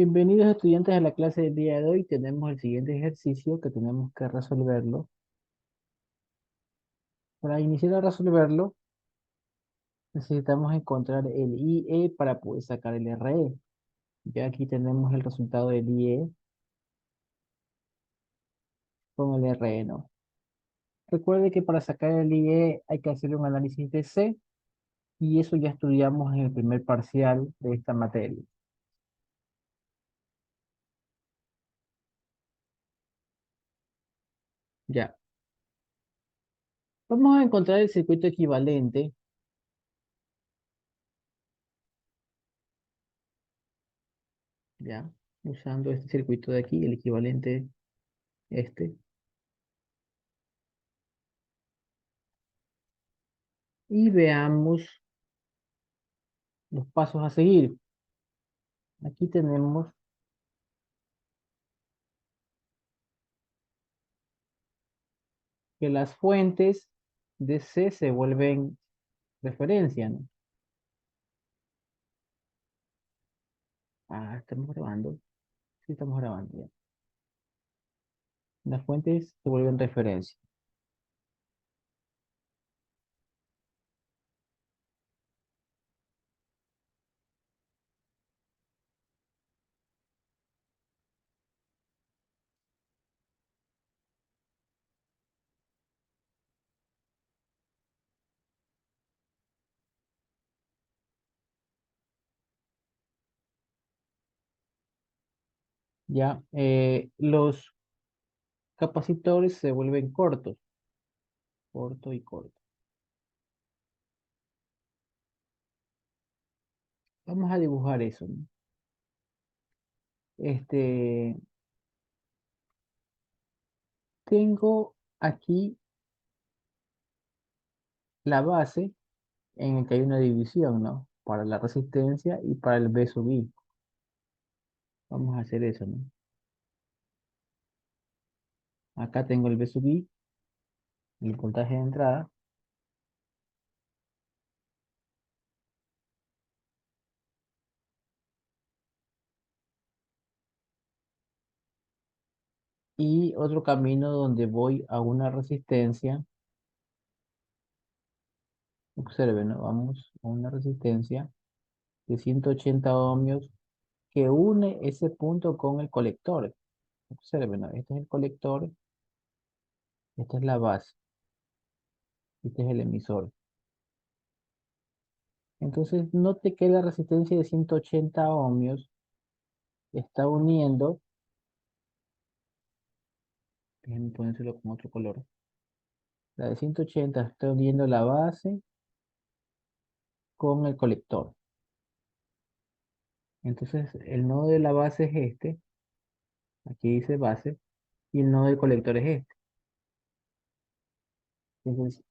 Bienvenidos estudiantes a la clase del día de hoy. Tenemos el siguiente ejercicio que tenemos que resolverlo. Para iniciar a resolverlo, necesitamos encontrar el IE para poder sacar el RE. Ya aquí tenemos el resultado del IE con el RE, ¿no? Recuerde que para sacar el IE hay que hacer un análisis de C y eso ya estudiamos en el primer parcial de esta materia. Ya. Vamos a encontrar el circuito equivalente, ya, usando este circuito de aquí, el equivalente este. Y veamos los pasos a seguir. Aquí tenemos que las fuentes de C se vuelven referencia, ¿no? Ah, estamos grabando. Sí, estamos grabando ya. Las fuentes se vuelven referencia. Ya, los capacitores se vuelven cortos, corto y corto. Vamos a dibujar eso, ¿no? Este, tengo aquí la base en el que hay una división, ¿no? Para la resistencia y para el B sub I. Vamos a hacer eso, ¿no? Acá tengo el B sub I, el voltaje de entrada, y otro camino donde voy a una resistencia. Observen, ¿no? Vamos a una resistencia de 180 ohmios que une ese punto con el colector. Observen, ¿no? Este es el colector, esta es la base, este es el emisor. Entonces, note que la resistencia de 180 ohmios está uniendo, déjenme ponérselo con otro color. La de 180 está uniendo la base con el colector. Entonces, el nodo de la base es este, aquí dice base, y el nodo del colector es este. Entonces,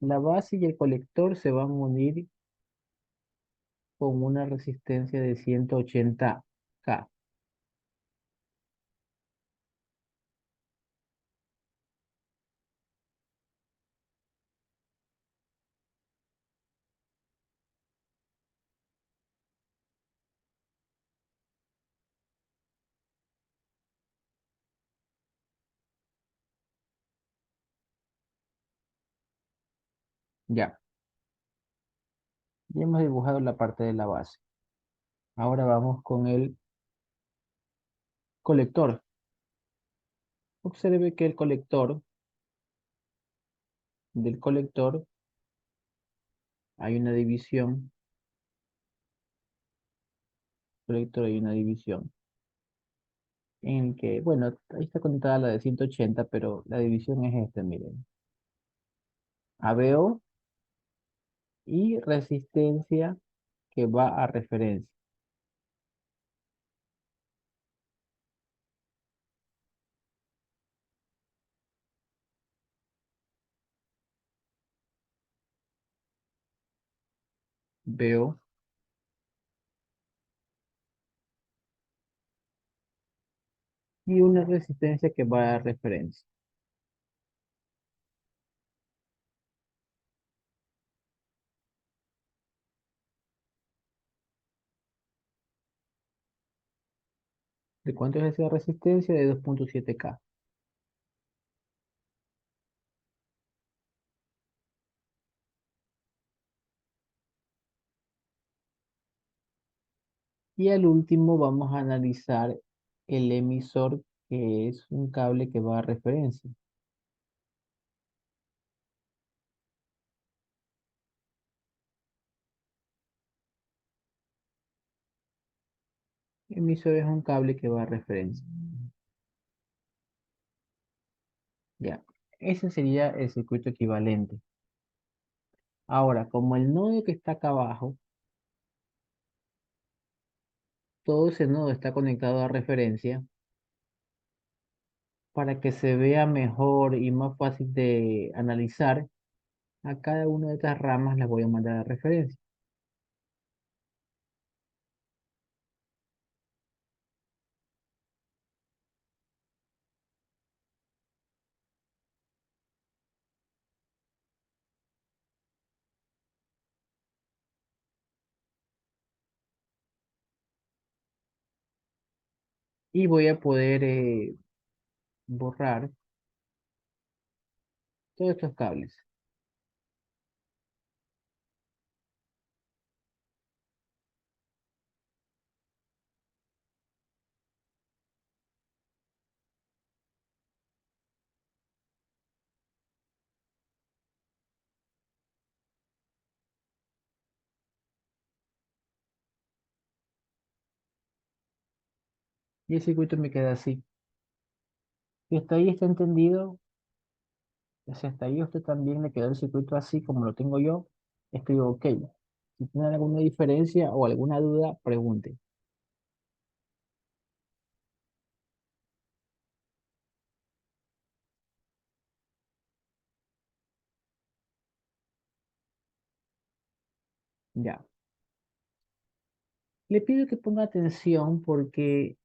la base y el colector se van a unir con una resistencia de 180K. Ya, ya hemos dibujado la parte de la base. Ahora vamos con el colector. Observe que el colector, del colector, hay una división. Colector hay una división. En que, bueno, ahí está conectada la de 180, pero la división es esta, miren. ABO y resistencia que va a referencia. BO y una resistencia que va a referencia. ¿De cuánto es esa resistencia? De 2.7K. Y al último vamos a analizar el emisor, que es un cable que va a referencia. El emisor es un cable que va a referencia. Ya, ese sería el circuito equivalente. Ahora, como el nodo que está acá abajo, todo ese nodo está conectado a referencia, para que se vea mejor y más fácil de analizar, a cada una de estas ramas las voy a mandar a referencia. Y voy a poder borrar todos estos cables. Y el circuito me queda así. Si hasta ahí está entendido, si hasta ahí a usted también le quedó el circuito así como lo tengo yo, escribo OK. Si tienen alguna diferencia o alguna duda, pregunte. Ya. Le pido que ponga atención porque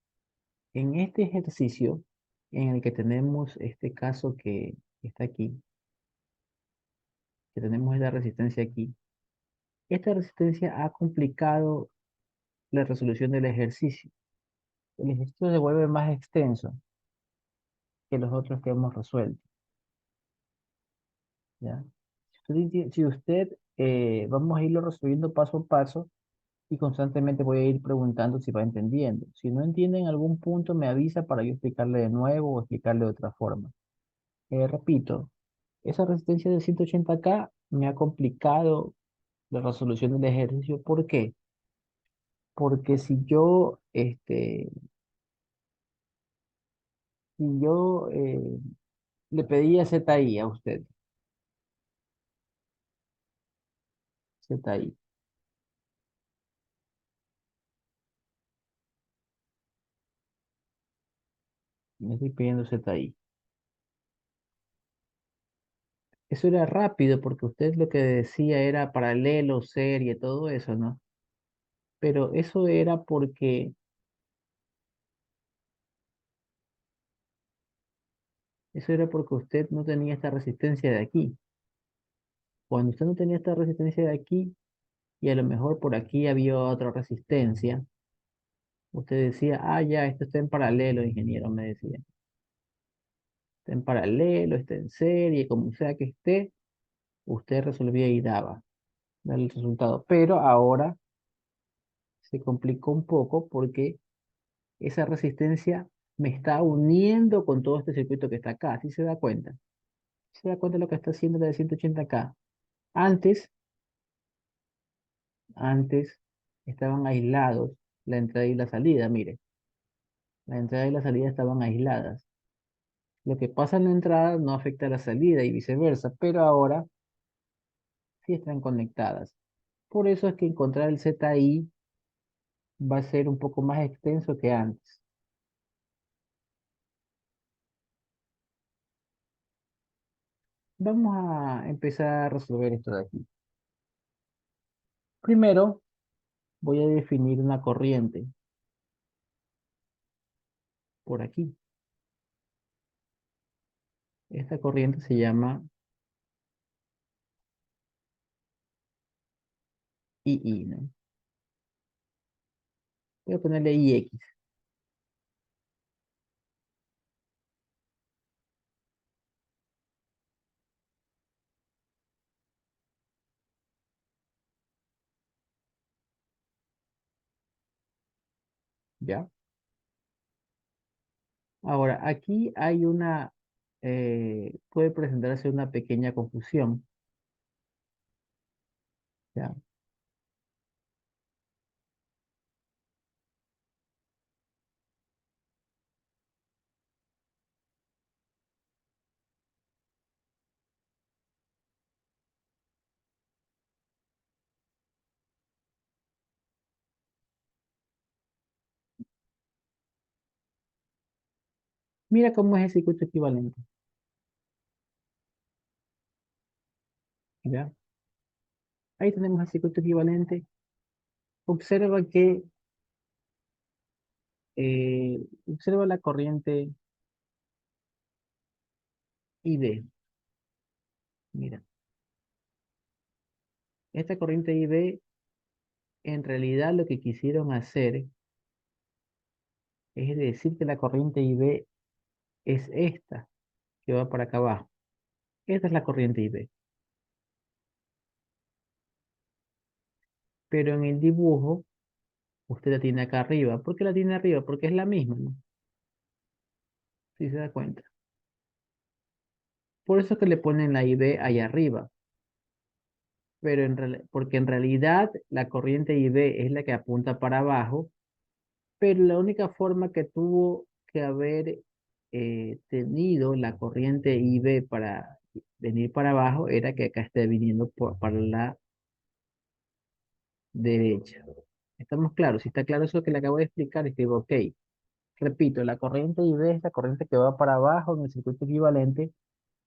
en este ejercicio, en el que tenemos este caso que está aquí, que tenemos esta resistencia aquí, esta resistencia ha complicado la resolución del ejercicio. El ejercicio se vuelve más extenso que los otros que hemos resuelto, ¿ya? Si usted, vamos a irlo resolviendo paso a paso y constantemente voy a ir preguntando si va entendiendo. Si no entiende en algún punto, me avisa para yo explicarle de nuevo o explicarle de otra forma. Repito, esa resistencia de 180K me ha complicado la resolución del ejercicio. ¿Por qué? Porque si yo le pedía ZI a usted, ZI, me estoy pidiendo ZI. Eso era rápido porque usted lo que decía era paralelo, serie, todo eso, ¿no? Pero eso era porque usted no tenía esta resistencia de aquí. Cuando usted no tenía esta resistencia de aquí y a lo mejor por aquí había otra resistencia, usted decía, ah, ya, esto está en paralelo, ingeniero, me decía. Está en paralelo, está en serie, como sea que esté, usted resolvía y daba el resultado. Pero ahora se complicó un poco porque esa resistencia me está uniendo con todo este circuito que está acá. ¿Sí se da cuenta? ¿Se da cuenta de lo que está haciendo la de 180K? Antes, antes estaban aislados la entrada y la salida. Mire, la entrada y la salida estaban aisladas. Lo que pasa en la entrada no afecta a la salida y viceversa, pero ahora sí están conectadas. Por eso es que encontrar el ZI va a ser un poco más extenso que antes. Vamos a empezar a resolver esto de aquí. Primero, voy a definir una corriente por aquí. Esta corriente se llama II, ¿no? Voy a ponerle IX. ¿ya? Ahora, aquí hay puede presentarse una pequeña confusión, ¿ya? Mira cómo es el circuito equivalente, ¿ya? Ahí tenemos el circuito equivalente. Observa observa la corriente IB. Mira, esta corriente IB, en realidad lo que quisieron hacer es decir que la corriente IB es esta, que va para acá abajo. Esta es la corriente IB. Pero en el dibujo, usted la tiene acá arriba. ¿Por qué la tiene arriba? Porque es la misma, ¿no? Si se da cuenta. Por eso es que le ponen la IB ahí arriba. Pero porque en realidad la corriente IB es la que apunta para abajo, pero la única forma que tuvo que haber tenido la corriente IB para venir para abajo era que acá esté viniendo para la derecha. ¿Estamos claros? Si está claro eso que le acabo de explicar, escribo OK. Repito, la corriente IB es la corriente que va para abajo en el circuito equivalente,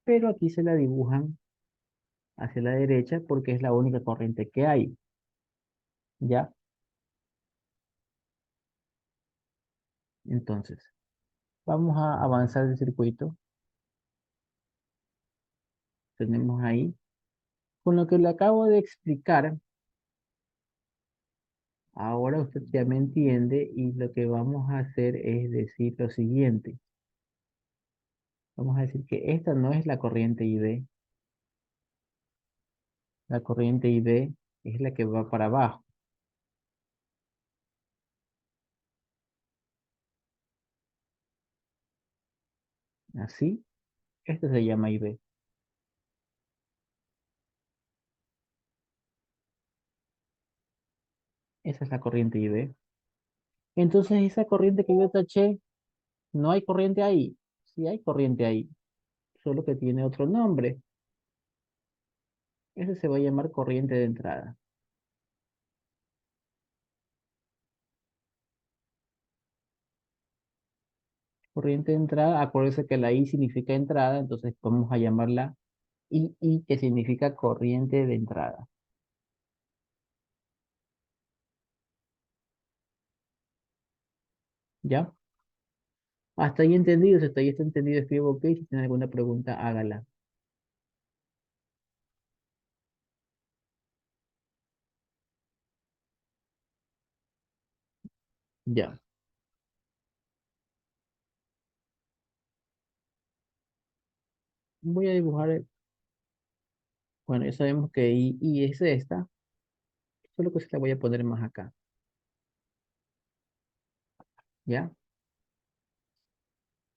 pero aquí se la dibujan hacia la derecha porque es la única corriente que hay. ¿Ya? Entonces, vamos a avanzar el circuito. Tenemos ahí. Con lo que le acabo de explicar, ahora usted ya me entiende y lo que vamos a hacer es decir lo siguiente. Vamos a decir que esta no es la corriente IB. La corriente IB es la que va para abajo. Así, esto se llama IB. Esa es la corriente IB. Entonces, esa corriente que yo taché, no hay corriente ahí. Sí hay corriente ahí, solo que tiene otro nombre. Ese se va a llamar corriente de entrada. Corriente de entrada, acuérdese que la I significa entrada, entonces vamos a llamarla II, que significa corriente de entrada. ¿Ya? Hasta ahí entendido, si hasta ahí está entendido, escribo OK. Si tiene alguna pregunta, hágala. Ya. Voy a dibujar, bueno, ya sabemos que I es esta, solo que se la voy a poner más acá. ¿Ya?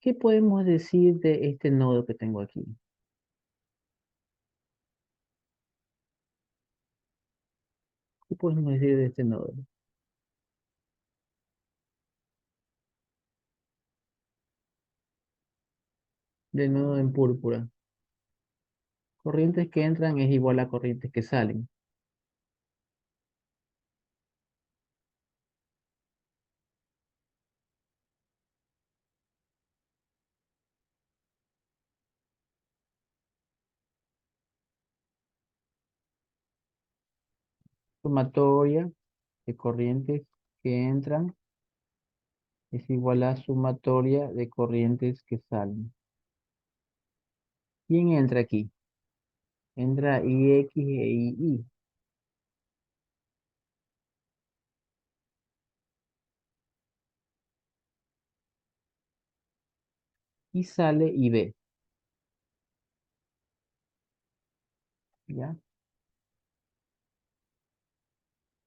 ¿Qué podemos decir de este nodo que tengo aquí? ¿Qué podemos decir de este nodo? Del nodo en púrpura. Corrientes que entran es igual a corrientes que salen. Sumatoria de corrientes que entran es igual a sumatoria de corrientes que salen. ¿Quién entra aquí? Entra IX e II y sale IB. ¿Ya?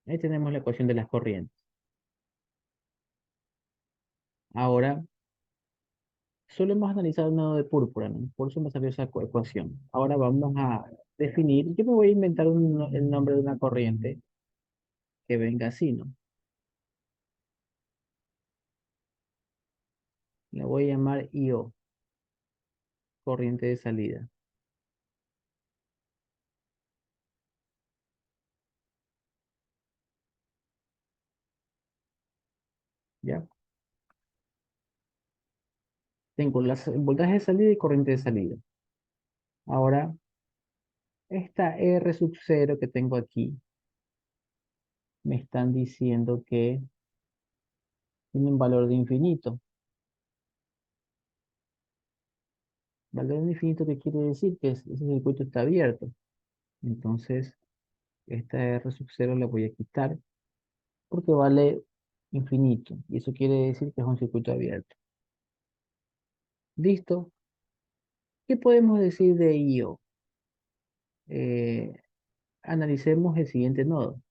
Ahí tenemos la ecuación de las corrientes. Ahora, solo hemos analizado el nodo de púrpura, ¿no? Por eso me salió esa ecuación. Ahora vamos a definir, yo me voy a inventar el nombre de una corriente que venga así, ¿no? Le voy a llamar IO, corriente de salida, ¿ya? Tengo voltaje de salida y corriente de salida. Ahora, esta R sub 0 que tengo aquí, me están diciendo que tiene un valor de infinito. Valor de infinito, ¿qué quiere decir? Que ese circuito está abierto. Entonces, esta R sub 0 la voy a quitar porque vale infinito. Y eso quiere decir que es un circuito abierto. ¿Listo? ¿Qué podemos decir de IO? Eh, analicemos el siguiente nodo.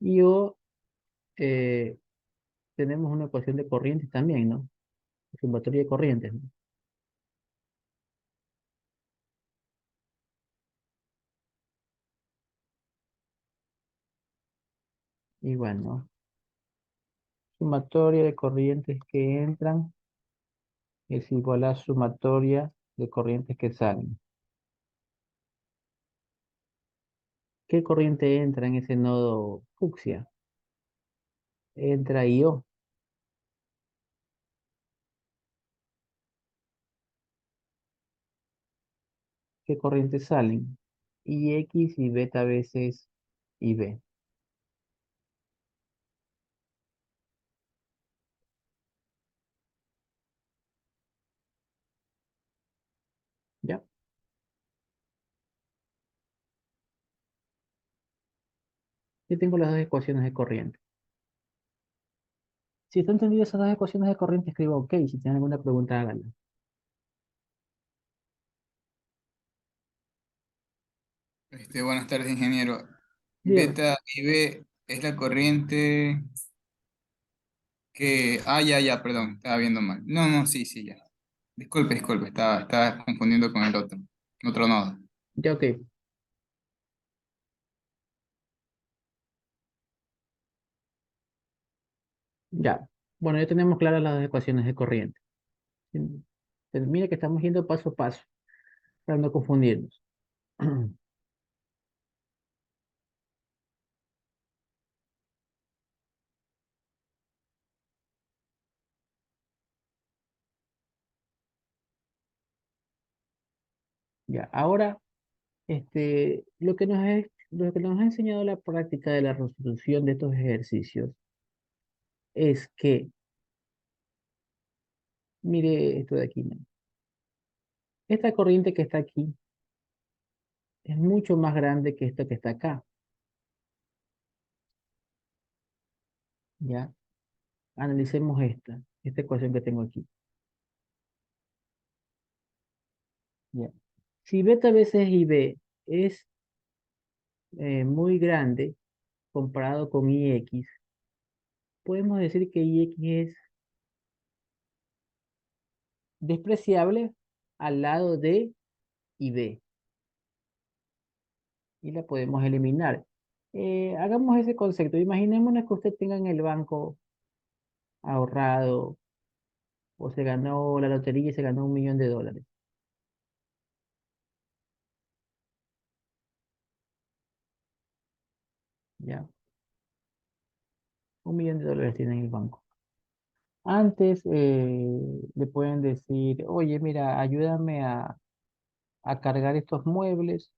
IO, eh, tenemos una ecuación de corrientes también, ¿no? Sumatoria de corrientes, ¿no? Igual, ¿no? Sumatoria de corrientes que entran es igual a sumatoria de corrientes que salen. ¿Qué corriente entra en ese nodo fucsia? Entra IO. ¿Qué corrientes salen? IX y beta veces IB. ¿Ya? Yo tengo las dos ecuaciones de corriente. Si están entendidas esas dos ecuaciones de corriente, escribo OK. Si tienen alguna pregunta, háganla. Buenas tardes, ingeniero. Dígame. Beta I B es la corriente que... Ah, ya, perdón, estaba viendo mal. No, no, sí, ya. Disculpe, estaba confundiendo con el otro nodo. Ya, OK. Ya. Bueno, ya tenemos claras las dos ecuaciones de corriente. Mira que estamos yendo paso a paso para no confundirnos. Ya, ahora, lo que nos ha enseñado la práctica de la resolución de estos ejercicios es que, mire esto de aquí, ¿no? Esta corriente que está aquí es mucho más grande que esta que está acá, ¿ya? Analicemos esta ecuación que tengo aquí, ¿ya? Si beta veces IB es muy grande comparado con IX, podemos decir que IX es despreciable al lado de IB y la podemos eliminar. Hagamos ese concepto. Imaginémonos que usted tenga en el banco ahorrado o se ganó la lotería y se ganó $1 millón. ¿Ya? $1 millón tiene en el banco. Antes le pueden decir, oye, mira, ayúdame a cargar estos muebles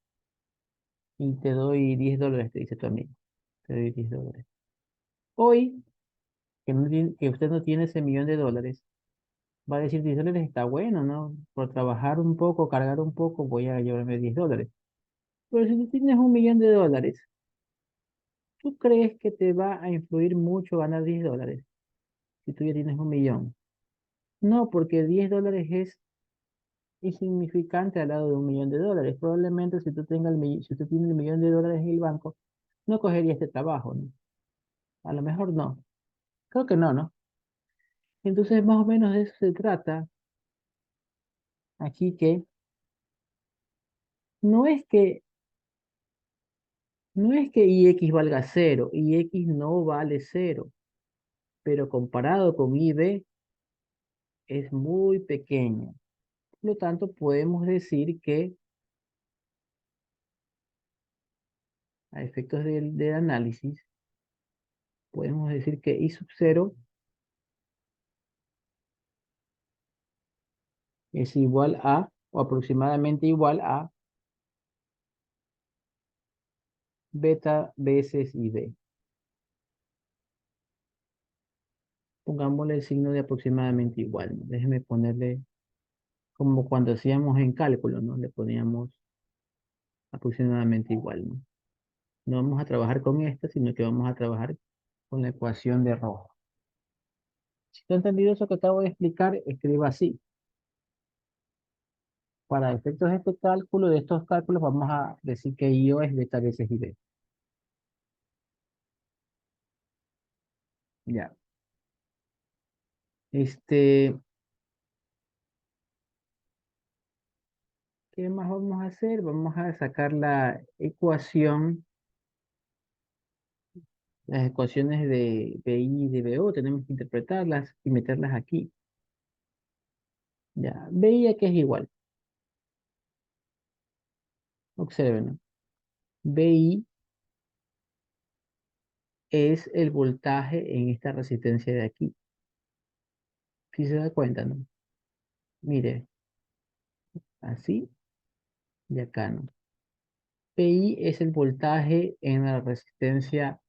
y te doy $10, te dice tu amigo. Te doy $10. Hoy, que usted no tiene ese $1 millón, va a decir $10 está bueno, ¿no? Por trabajar un poco, cargar un poco, voy a llevarme $10. Pero si tú tienes $1 millón, ¿tú crees que te va a influir mucho ganar $10? Si tú ya tienes 1 millón. No, porque $10 es insignificante al lado de $1.000.000. Probablemente si tú tienes el $1.000.000 en el banco, no cogería este trabajo, ¿no? A lo mejor no. Creo que no, ¿no? Entonces, más o menos de eso se trata aquí que no es que, no es que IX valga cero, IX no vale cero, pero comparado con IB es muy pequeño. Por lo tanto, podemos decir que a efectos del análisis, podemos decir que I sub cero es igual a, o aproximadamente igual a, beta veces IB. Pongámosle el signo de aproximadamente igual, ¿no? Déjeme ponerle como cuando hacíamos en cálculo, ¿no? Le poníamos aproximadamente igual, ¿no? No vamos a trabajar con esta, sino que vamos a trabajar con la ecuación de Roja. Si te ha entendido eso que acabo de explicar, escriba así. Para efectos de este cálculo, de estos cálculos, vamos a decir que IO es beta veces IB. Ya. Este, ¿qué más vamos a hacer? Vamos a sacar la ecuación, las ecuaciones de BI y de BO, tenemos que interpretarlas y meterlas aquí. Ya, BI aquí es igual. Observen, ¿no? BI es el voltaje en esta resistencia de aquí. Si se da cuenta, ¿no? Mire, así y acá, ¿no? PI es el voltaje en la resistencia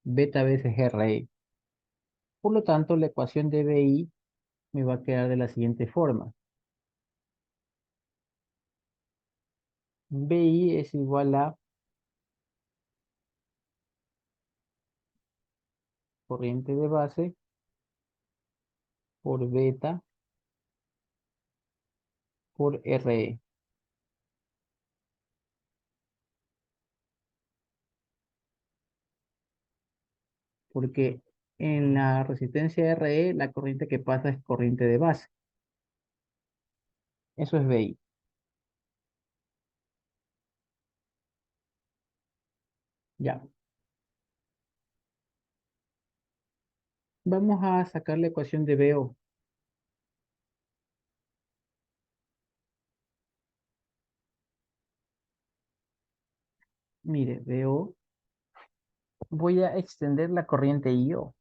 beta veces RE. Por lo tanto, la ecuación de BI me va a quedar de la siguiente forma. BI es igual a corriente de base por beta por RE. Porque en la resistencia RE la corriente que pasa es corriente de base. Eso es BI. Ya. Vamos a sacar la ecuación de BO. Mire, BO. Voy a extender la corriente IO.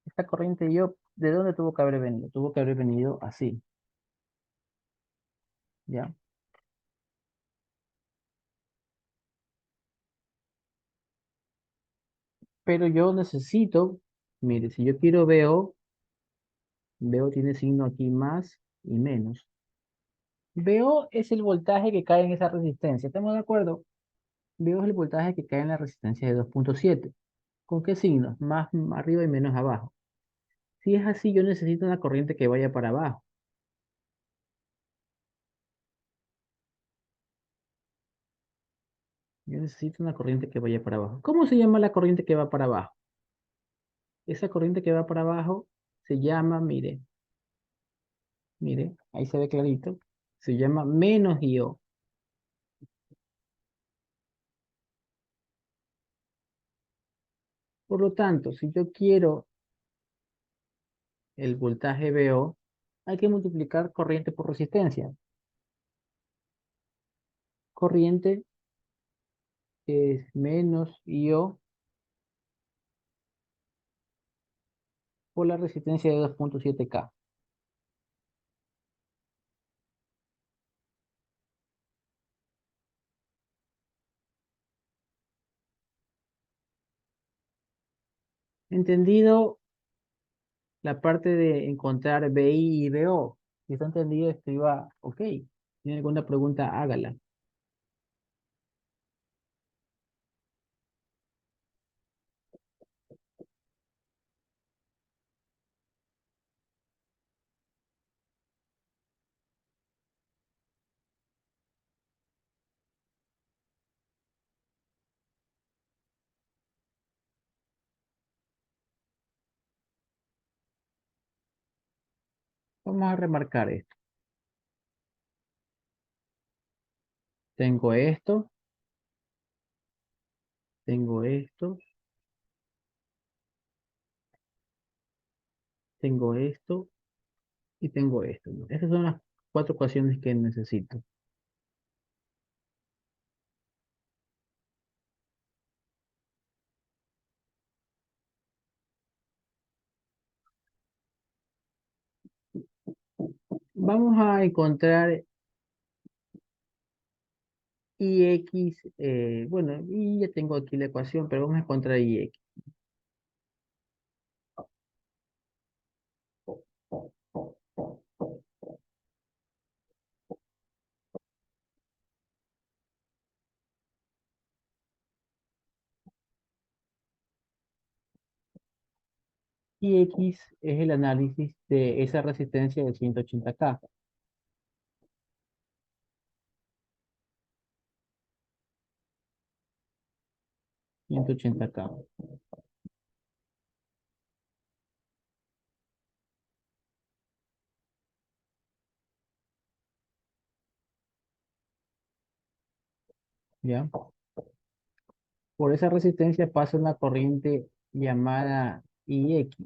Esta corriente IO, ¿de dónde tuvo que haber venido? Tuvo que haber venido así, ¿ya? Pero yo necesito, mire, si yo quiero BO, BO tiene signo aquí más y menos. BO es el voltaje que cae en esa resistencia, ¿estamos de acuerdo? BO es el voltaje que cae en la resistencia de 2.7. ¿Con qué signos? Más arriba y menos abajo. Si es así, yo necesito una corriente que vaya para abajo. Yo necesito una corriente que vaya para abajo. ¿Cómo se llama la corriente que va para abajo? Esa corriente que va para abajo se llama, mire, mire, ahí se ve clarito, se llama menos IO. Por lo tanto, si yo quiero el voltaje VO, hay que multiplicar corriente por resistencia. Corriente es menos IO por la resistencia de 2.7K. ¿Entendido la parte de encontrar BI y BO? Si está entendido, escriba OK. ¿Tiene alguna pregunta? Hágala. Vamos a remarcar esto. Tengo esto, tengo esto, tengo esto y tengo esto, ¿no? Estas son las cuatro ecuaciones que necesito. Vamos a encontrar ix, bueno, y ya tengo aquí la ecuación, pero vamos a encontrar ix. Ix es el análisis de esa resistencia de 180K. 180K. ¿Ya? Por esa resistencia pasa una corriente llamada Ix,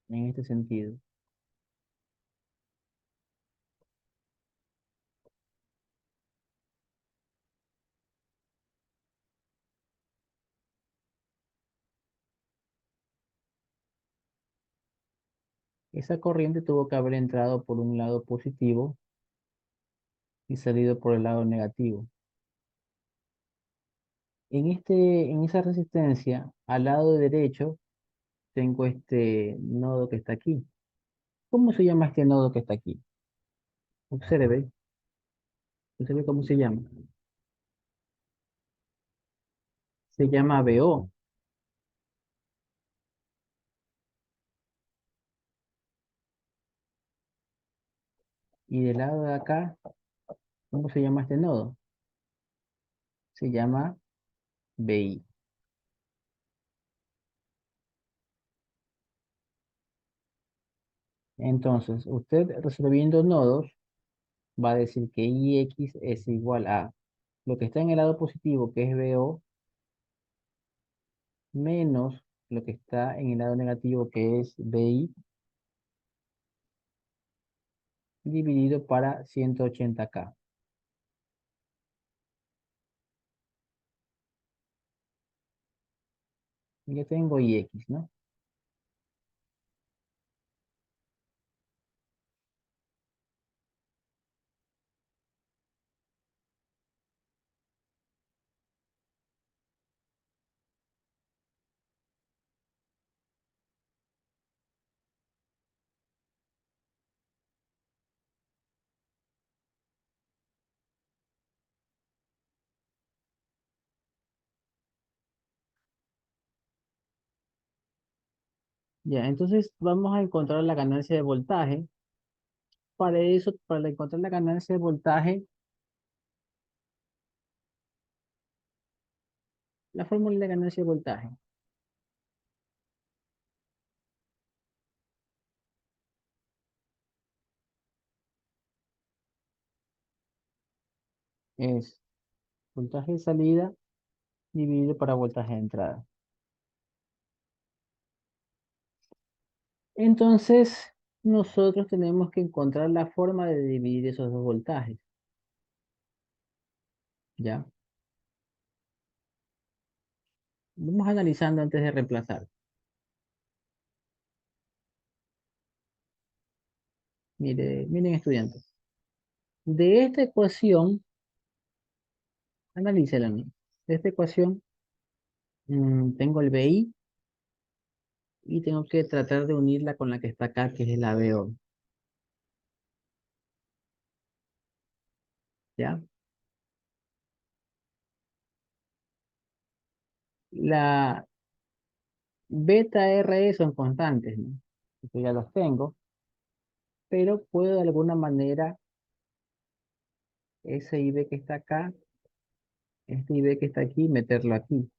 en este sentido. Esa corriente tuvo que haber entrado por un lado positivo y salido por el lado negativo. En esa resistencia, al lado derecho, tengo este nodo que está aquí. ¿Cómo se llama este nodo que está aquí? Observe, observe cómo se llama. Se llama BO. Y del lado de acá, ¿cómo se llama este nodo? Se llama BI. Entonces, usted resolviendo nodos va a decir que IX es igual a lo que está en el lado positivo, que es BO, menos lo que está en el lado negativo, que es BI, dividido para 180K. Ya tengo IX, ¿no? Ya, entonces vamos a encontrar la ganancia de voltaje. Para eso, para encontrar la ganancia de voltaje, la fórmula de ganancia de voltaje es voltaje de salida dividido para voltaje de entrada. Entonces, nosotros tenemos que encontrar la forma de dividir esos dos voltajes, ¿ya? Vamos analizando antes de reemplazar. Miren estudiantes. De esta ecuación, analícela, ¿no? De esta ecuación, tengo el BI y tengo que tratar de unirla con la que está acá, que es la BO, ¿ya? La beta RE son constantes, ¿no? Eso ya los tengo, pero puedo de alguna manera ese IB que está acá, este IB que está aquí, meterlo aquí.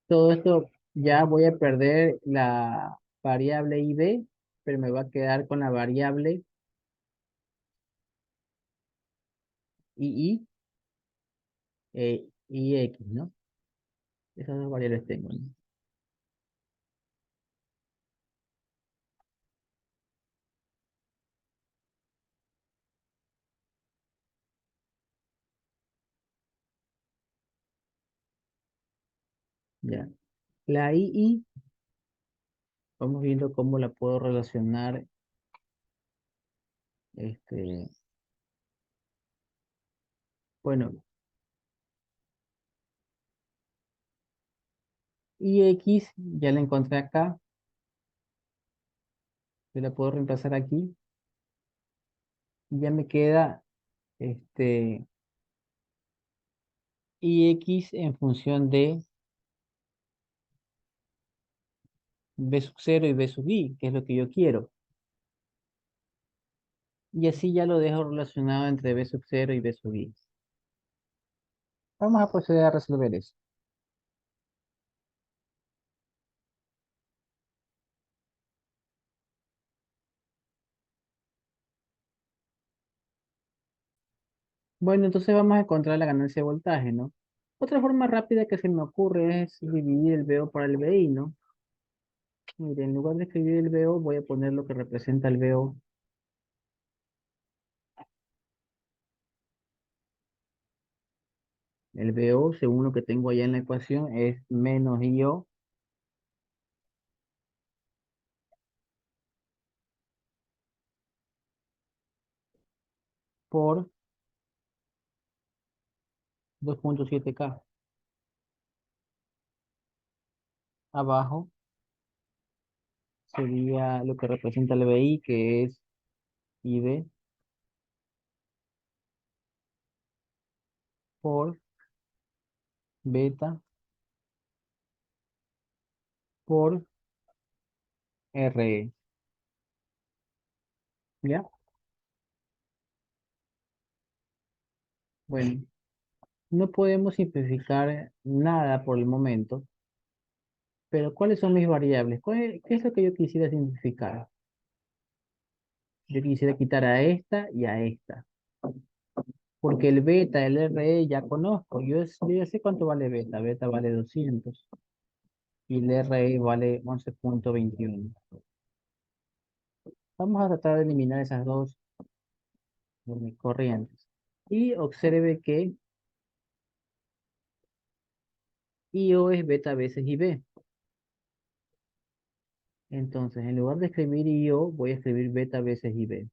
Todo esto ya voy a perder la variable IB, pero me va a quedar con la variable II y X, ¿no? Esas dos variables tengo, ¿no? Ya. La II, vamos viendo cómo la puedo relacionar. Este, bueno, IX ya la encontré acá. Yo la puedo reemplazar aquí. Y ya me queda este, IX en función de B sub 0 y B sub I, que es lo que yo quiero. Y así ya lo dejo relacionado entre B sub 0 y B sub I. Vamos a proceder a resolver eso. Bueno, entonces vamos a encontrar la ganancia de voltaje, ¿no? Otra forma rápida que se me ocurre es dividir el VO por el VI, ¿no? Mire, en lugar de escribir el VO, voy a poner lo que representa el VO. El VO, según lo que tengo allá en la ecuación, es menos IO por 2.7K. Abajo sería lo que representa el VI, que es IB por beta por RE. ¿Ya? Bueno, no podemos simplificar nada por el momento, pero ¿cuáles son mis variables? ¿Qué es lo que yo quisiera simplificar? Yo quisiera quitar a esta y a esta, porque el beta, el RE ya conozco. Yo ya sé cuánto vale beta. Beta vale 200 y el RE vale 11.21. Vamos a tratar de eliminar esas dos corrientes. Y observe que IO es beta veces IB. Entonces, en lugar de escribir IO, voy a escribir beta veces IB.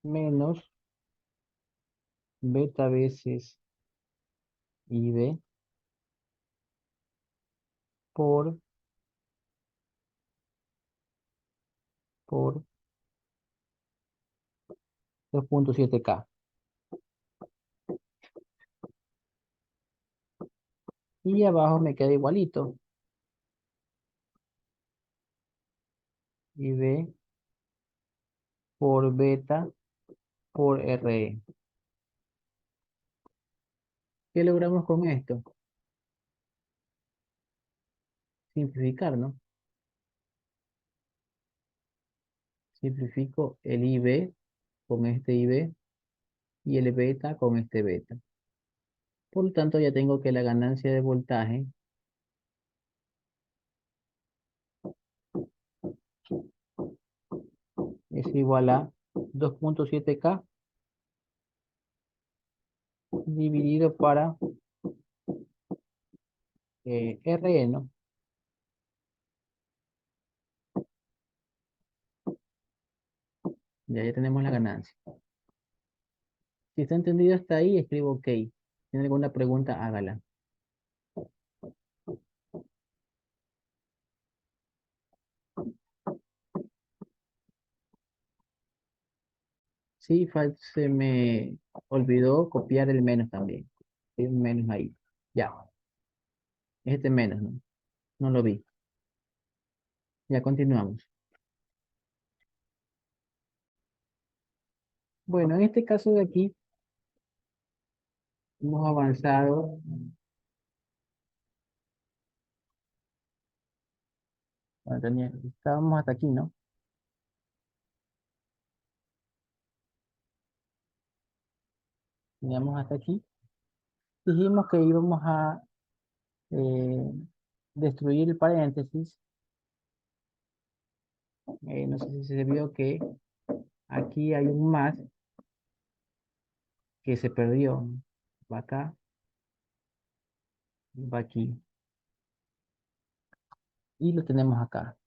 Menos beta veces IB por, por 2.7K. Y abajo me queda igualito. IB por beta por RE. ¿Qué logramos con esto? Simplificar, ¿no? Simplifico el IB con este IB y el beta con este beta. Por lo tanto, ya tengo que la ganancia de voltaje es igual a 2.7K dividido para RE, ¿no? Ya tenemos la ganancia. Si está entendido hasta ahí, escribo OK. ¿Tiene alguna pregunta? Hágala. Sí, se me olvidó copiar el menos también. Hay un menos ahí. Ya, este menos, ¿no? No lo vi. Ya continuamos. Bueno, en este caso de aquí, hemos avanzado. Bueno, estábamos hasta aquí, ¿no? Teníamos hasta aquí. Dijimos que íbamos a eh, destruir el paréntesis. No sé si se vio que aquí hay un más que se perdió. Va acá, va aquí. Y lo tenemos acá.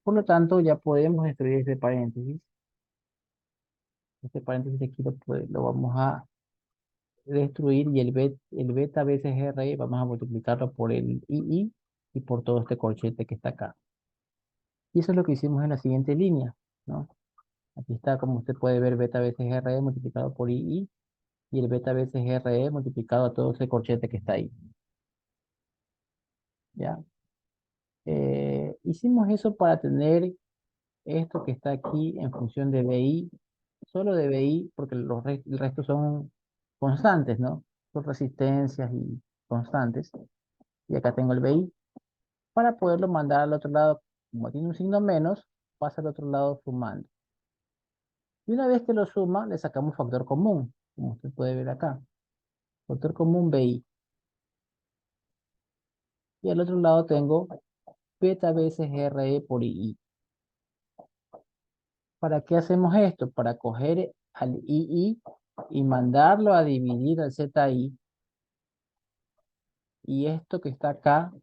Por lo tanto, ya podemos destruir este paréntesis. Este paréntesis de aquí lo vamos a destruir y el beta veces R vamos a multiplicarlo por el II y por todo este corchete que está acá. Y eso es lo que hicimos en la siguiente línea, ¿no? Aquí está, como usted puede ver, beta veces RE multiplicado por II y el beta veces RE multiplicado a todo ese corchete que está ahí, ¿ya? Hicimos eso para tener esto que está aquí en función de BI, solo de BI, porque el resto son constantes, ¿no? Son resistencias y constantes. Y acá tengo el BI para poderlo mandar al otro lado. Como tiene un signo menos, pasa al otro lado sumando. Y una vez que lo suma, le sacamos factor común, como usted puede ver acá. Factor común BI. Y al otro lado tengo beta veces RE por II. ¿Para qué hacemos esto? Para coger al II y mandarlo a dividir al ZI. Y esto que está acá,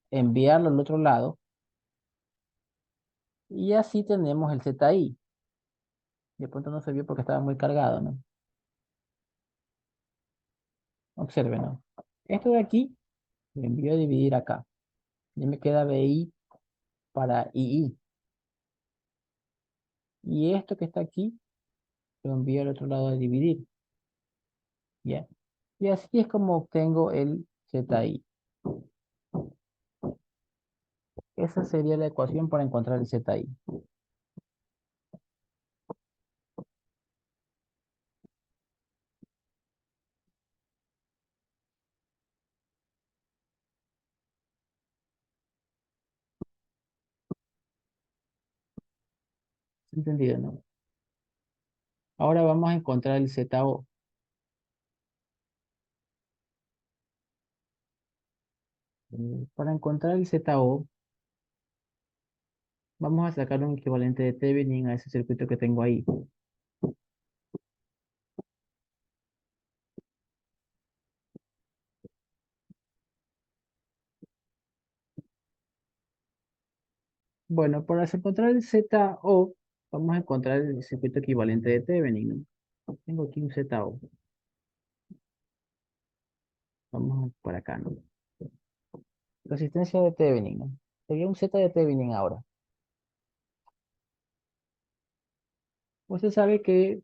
enviarlo al otro lado. Y así tenemos el ZI. De pronto no se vio porque estaba muy cargado, ¿no? Observen, ¿no? Esto de aquí lo envío a dividir acá. Y me queda BI para II. Y esto que está aquí lo envío al otro lado a dividir. ¿Ya? Y así es como obtengo el ZI. Esa sería la ecuación para encontrar el ZI. ¿Entendido, no? Ahora vamos a encontrar el ZO. Para encontrar el ZO, vamos a sacar un equivalente de Thevenin a ese circuito que tengo ahí. Bueno, para encontrar el ZO, vamos a encontrar el circuito equivalente de Thevenin, ¿no? Tengo aquí un ZO. Vamos por acá, ¿no? Resistencia de Thevenin, ¿no? Sería un Z de Thevenin ahora. Usted sabe que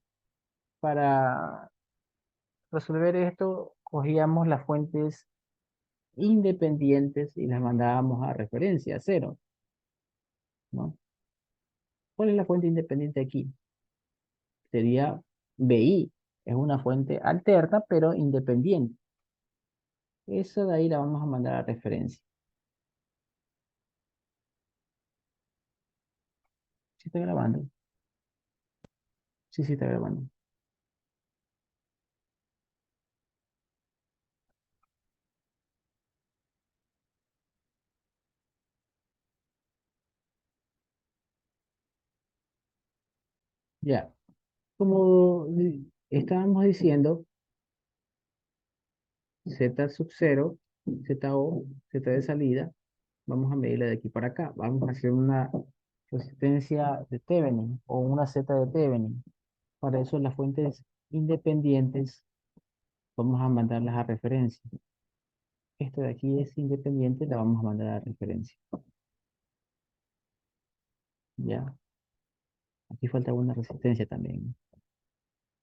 para resolver esto, cogíamos las fuentes independientes y las mandábamos a referencia, a cero, ¿no? ¿Cuál es la fuente independiente aquí? Sería BI. Es una fuente alterna, pero independiente. Esa de ahí la vamos a mandar a referencia. ¿Sí está grabando? Sí, sí está grabando. Ya. Como estábamos diciendo, Z sub 0, ZO, Z de salida, vamos a medirla de aquí para acá. Vamos a hacer una resistencia de Thevenin o una Z de Thevenin. Para eso las fuentes independientes vamos a mandarlas a referencia. Esta de aquí es independiente, la vamos a mandar a referencia. Ya, aquí falta una resistencia también.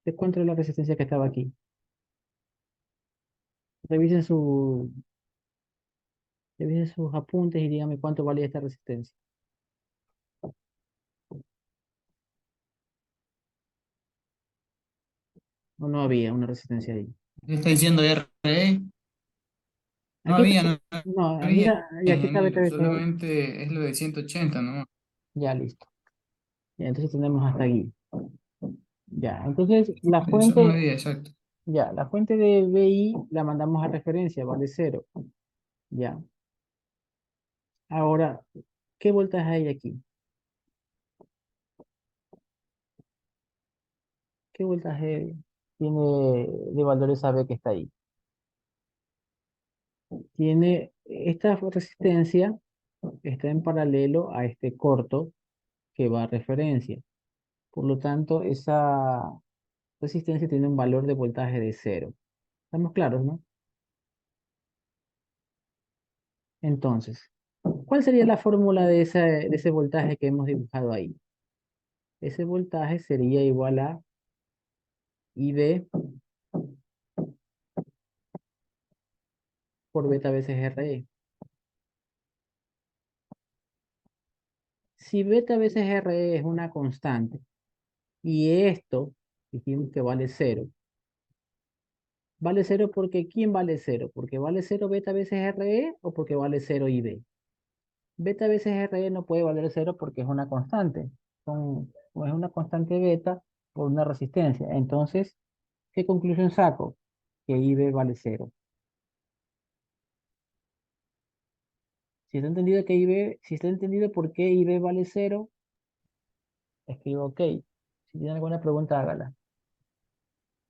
¿De cuánto es la resistencia que estaba aquí? Revisen, revisen sus apuntes y díganme cuánto valía esta resistencia. o no había una resistencia ahí. ¿Qué está diciendo RE? No Aquí está, había, no no, había. mira, y aquí está beta veces, Solamente es lo de 180, ¿no? ya listo. Ya, entonces tenemos hasta aquí. Ya, entonces la Eso no fuente, había, exacto. ya, la fuente de BI la mandamos a referencia, vale cero. Ya. Ahora, ¿qué voltaje hay aquí? ¿Qué voltaje tiene de valores AB que está ahí? Tiene esta resistencia, está en paralelo a este corto que va a referencia. Por lo tanto, esa resistencia tiene un valor de voltaje de cero. ¿Estamos claros, no? Entonces, ¿cuál sería la fórmula de ese voltaje que hemos dibujado ahí? Ese voltaje sería igual a IB por beta veces RE. Si beta veces RE es una constante y esto dijimos que vale cero, vale cero porque ¿quién vale cero? ¿Porque vale cero beta veces RE o porque vale cero IB? Beta veces RE no puede valer cero porque es una constante. Es una constante beta por una resistencia. Entonces, ¿qué conclusión saco? Que IB vale cero. Si está entendido que IB, si está entendido por qué IB vale cero, escribo OK. Si tiene alguna pregunta, hágala.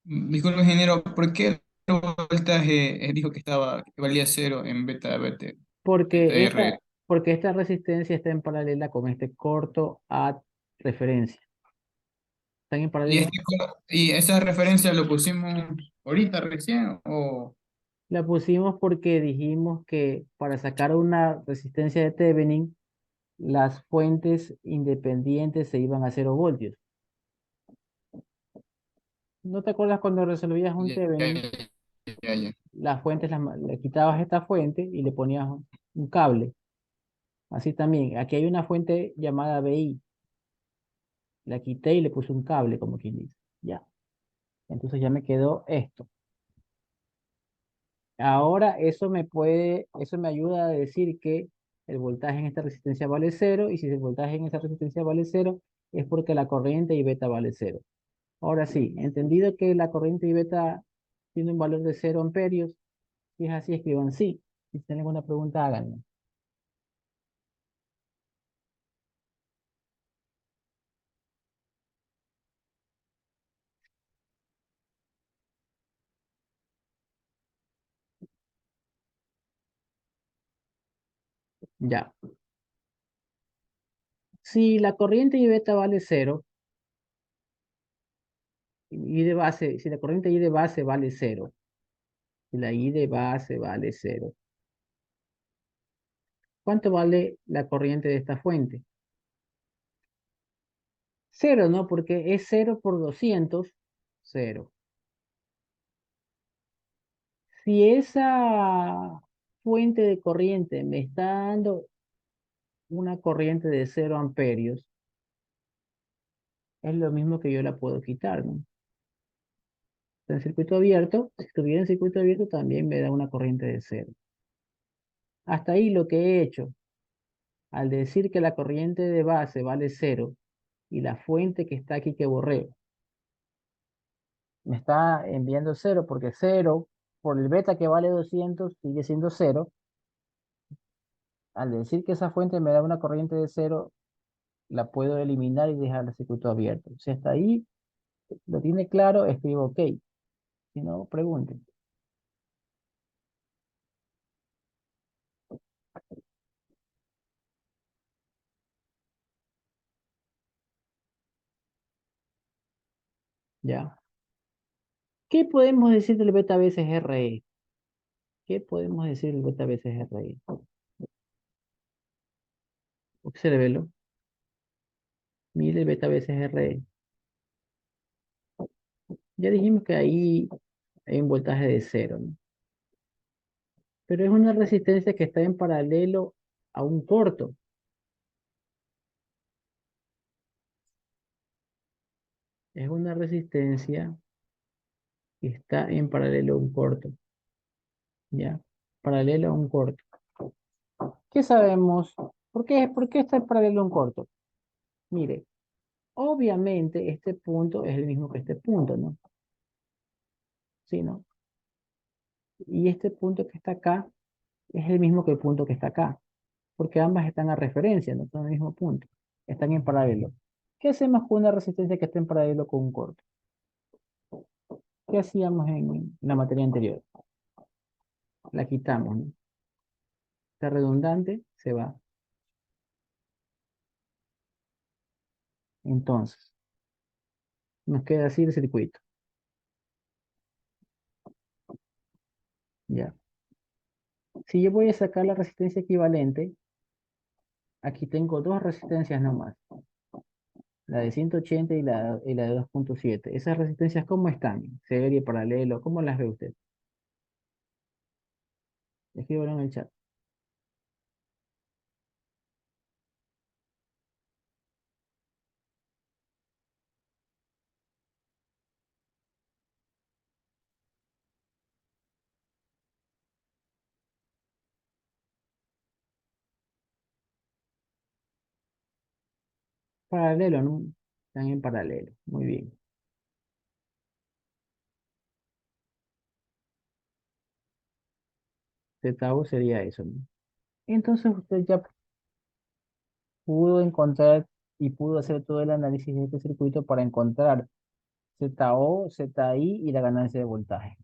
Disculpe, ingeniero, ¿por qué el voltaje dijo que que valía cero en beta Porque R? porque esta resistencia está en paralela con este corto a referencia. Están en paralela. ¿Y esa referencia lo pusimos ahorita recién o La pusimos porque dijimos que para sacar una resistencia de Thevenin, las fuentes independientes se iban a 0 voltios. ¿No te acuerdas cuando resolvías un ya, Thevenin? ya, ya. Las fuentes, le quitabas esta fuente y le ponías un cable. Así también, aquí hay una fuente llamada BI. La quité y le puse un cable, como quien dice. Ya. Entonces ya me quedó esto. Ahora eso me ayuda a decir que el voltaje en esta resistencia vale cero y si el voltaje en esta resistencia vale cero es porque la corriente y beta vale cero. Ahora sí, entendido que la corriente y beta tiene un valor de 0 amperios, si es así, escriban sí. Si tienen alguna pregunta, háganlo. Ya. Si la corriente y beta vale cero, y de base, si la corriente y de base vale cero, y la I de base vale cero, ¿cuánto vale la corriente de esta fuente? Cero, ¿no? Porque es cero por 200, cero. Si esa fuente de corriente me está dando una corriente de 0 amperios, es lo mismo que yo la puedo quitar, ¿no? En circuito abierto, si estuviera en circuito abierto, también me da una corriente de cero. Hasta ahí lo que he hecho, al decir que la corriente de base vale cero y la fuente que está aquí que borré me está enviando cero porque cero por el beta que vale 200 sigue siendo cero. Al decir que esa fuente me da una corriente de cero, la puedo eliminar y dejar el circuito abierto. Si hasta ahí lo tiene claro, escribo OK. Si no, pregunten. ¿Ya? ¿Qué podemos decir del beta veces RE? ¿Qué podemos decir del beta veces RE? Obsérvelo. Mire el beta veces RE. Ya dijimos que ahí hay un voltaje de cero, ¿no? Pero es una resistencia que está en paralelo a un corto. Es una resistencia Está en paralelo a un corto, ¿ya? Paralelo a un corto. ¿Qué sabemos? Por qué está en paralelo a un corto? Mire, obviamente este punto es el mismo que este punto, ¿no? Sí, ¿no? Y este punto que está acá es el mismo que el punto que está acá, porque ambas están a referencia, no están en el mismo punto, están en paralelo. ¿Qué hacemos con una resistencia que está en paralelo con un corto? ¿Qué hacíamos en la materia anterior? La quitamos, ¿no? Está redundante, se va. Entonces, nos queda así el circuito, ¿ya? Si yo voy a sacar la resistencia equivalente, aquí tengo dos resistencias nomás, la de 180 y la de 2,7. ¿Esas resistencias cómo están? Serie, paralelo, ¿cómo las ve usted? Escríbelo en el chat. Paralelo, ¿no? Están en paralelo. Muy bien. Zeta sería eso, ¿no? Entonces usted ya pudo encontrar y pudo hacer todo el análisis de este circuito para encontrar ZO, ZI y la ganancia de voltaje.